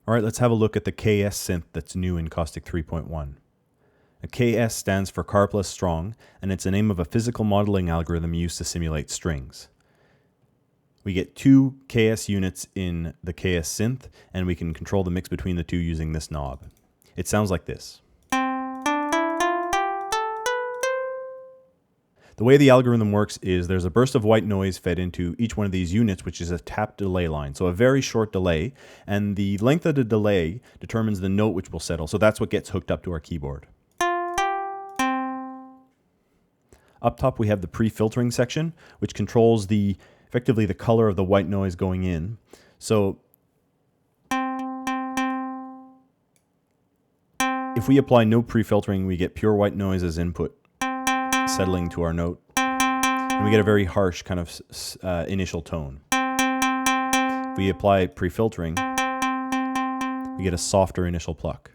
All right, let's have a look at the KSSynth that's new in Caustic 3.1. A KS stands for car plus strong, and it's the name of a physical modeling algorithm used to simulate strings. We get 2 KS units in the KSSynth, and we can control the mix between the two using this knob. It sounds like this. The way the algorithm works is there's a burst of white noise fed into each one of these units, which is a tap delay line. So a very short delay, and the length of the delay determines the note which will settle. So that's what gets hooked up to our keyboard. Up top we have the pre-filtering section, which controls effectively the color of the white noise going in. So if we apply no pre-filtering, we get pure white noise as input, settling to our note, and we get a very harsh kind of initial tone. If we apply pre-filtering, we get a softer initial pluck.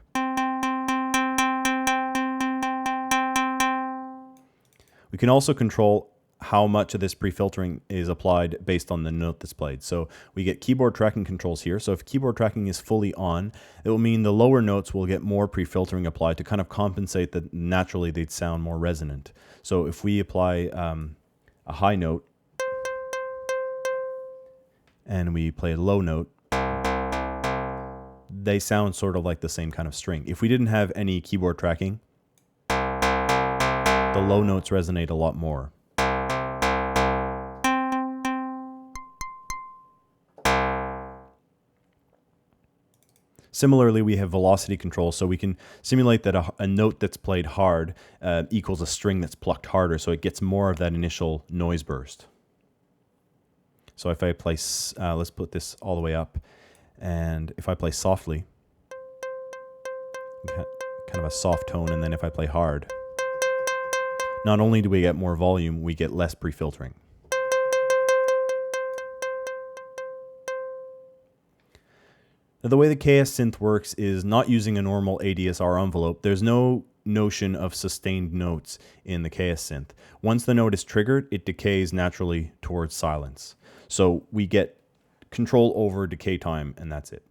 We can also control how much of this pre-filtering is applied based on the note that's played. So we get keyboard tracking controls here. So if keyboard tracking is fully on, it will mean the lower notes will get more pre-filtering applied to kind of compensate that naturally they'd sound more resonant. So if we apply a high note and we play a low note, they sound sort of like the same kind of string. If we didn't have any keyboard tracking, the low notes resonate a lot more. Similarly, we have velocity control, so we can simulate that a note that's played hard equals a string that's plucked harder, so it gets more of that initial noise burst. So if I play, let's put this all the way up, and if I play softly, kind of a soft tone, and then if I play hard, not only do we get more volume, we get less pre-filtering. Now, the way the KSSynth works is not using a normal ADSR envelope. There's no notion of sustained notes in the KSSynth. Once the note is triggered, it decays naturally towards silence. So we get control over decay time, and that's it.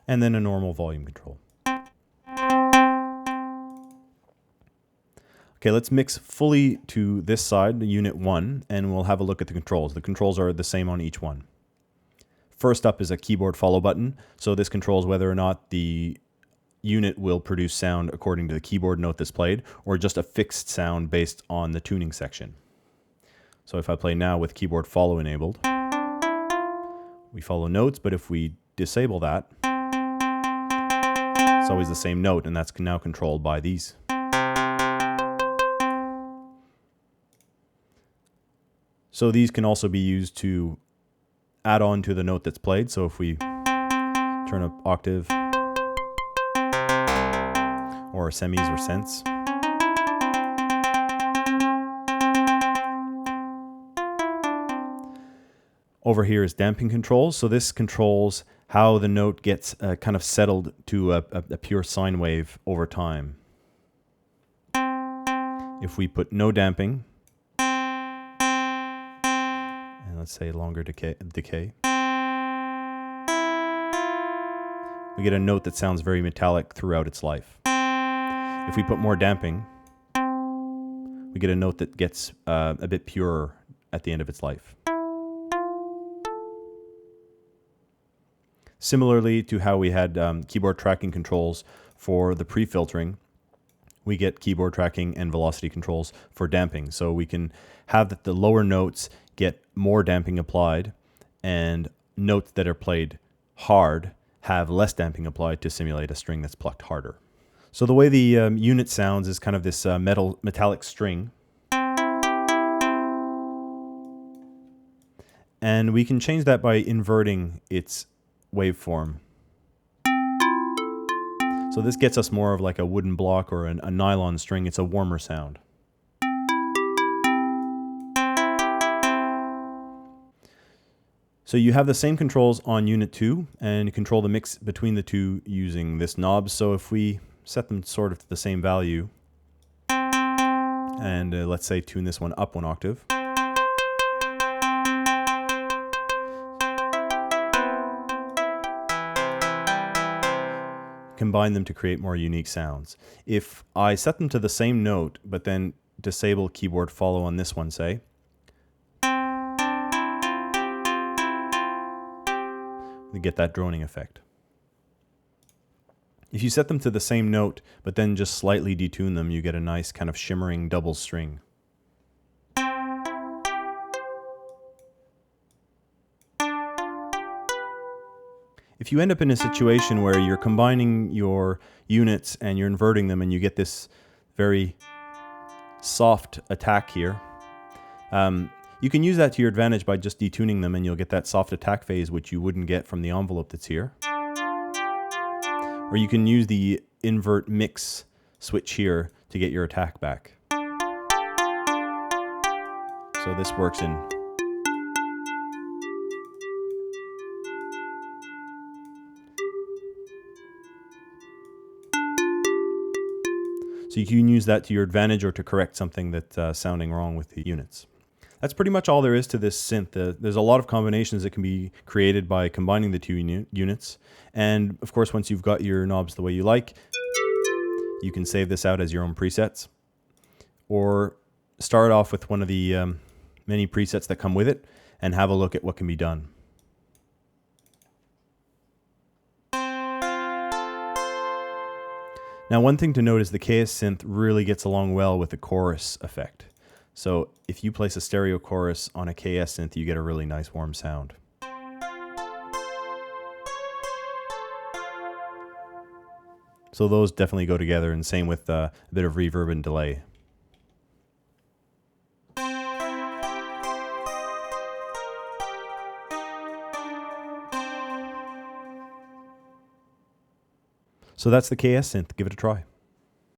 And then a normal volume control. Okay, let's mix fully to this side, the unit 1, and we'll have a look at the controls. The controls are the same on each one. First up is a keyboard follow button. So this controls whether or not the unit will produce sound according to the keyboard note that's played, or just a fixed sound based on the tuning section. So if I play now with keyboard follow enabled, we follow notes, but if we disable that, it's always the same note, and that's now controlled by these. So these can also be used to add on to the note that's played. So if we turn up octave or semis or cents, over here is damping controls. So this controls how the note gets kind of settled to a pure sine wave over time. If we put no damping, and let's say longer decay, we get a note that sounds very metallic throughout its life. If we put more damping, we get a note that gets a bit purer at the end of its life. Similarly to how we had keyboard tracking controls for the pre-filtering, we get keyboard tracking and velocity controls for damping. So we can have that the lower notes get more damping applied, and notes that are played hard have less damping applied to simulate a string that's plucked harder. So the way the unit sounds is kind of this metallic string. And we can change that by inverting its waveform. So this gets us more of like a wooden block or a nylon string. It's a warmer sound. So you have the same controls on Unit 2, and you control the mix between the two using this knob. So if we set them sort of to the same value, and let's say tune this one up 1 octave. Combine them to create more unique sounds. If I set them to the same note, but then disable keyboard follow on this one, say, we get that droning effect. If you set them to the same note, but then just slightly detune them, you get a nice kind of shimmering double string. If you end up in a situation where you're combining your units and you're inverting them and you get this very soft attack here, you can use that to your advantage by just detuning them, and you'll get that soft attack phase which you wouldn't get from the envelope that's here. Or you can use the invert mix switch here to get your attack back. So this works in. So you can use that to your advantage or to correct something that's sounding wrong with the units. That's pretty much all there is to this synth. There's a lot of combinations that can be created by combining the two units. And of course, once you've got your knobs the way you like, you can save this out as your own presets. Or start off with one of the many presets that come with it and have a look at what can be done. Now, one thing to note is the KSSynth really gets along well with the chorus effect. So if you place a stereo chorus on a KSSynth, you get a really nice warm sound. So those definitely go together, and same with a bit of reverb and delay. So that's the KSSynth. Give it a try.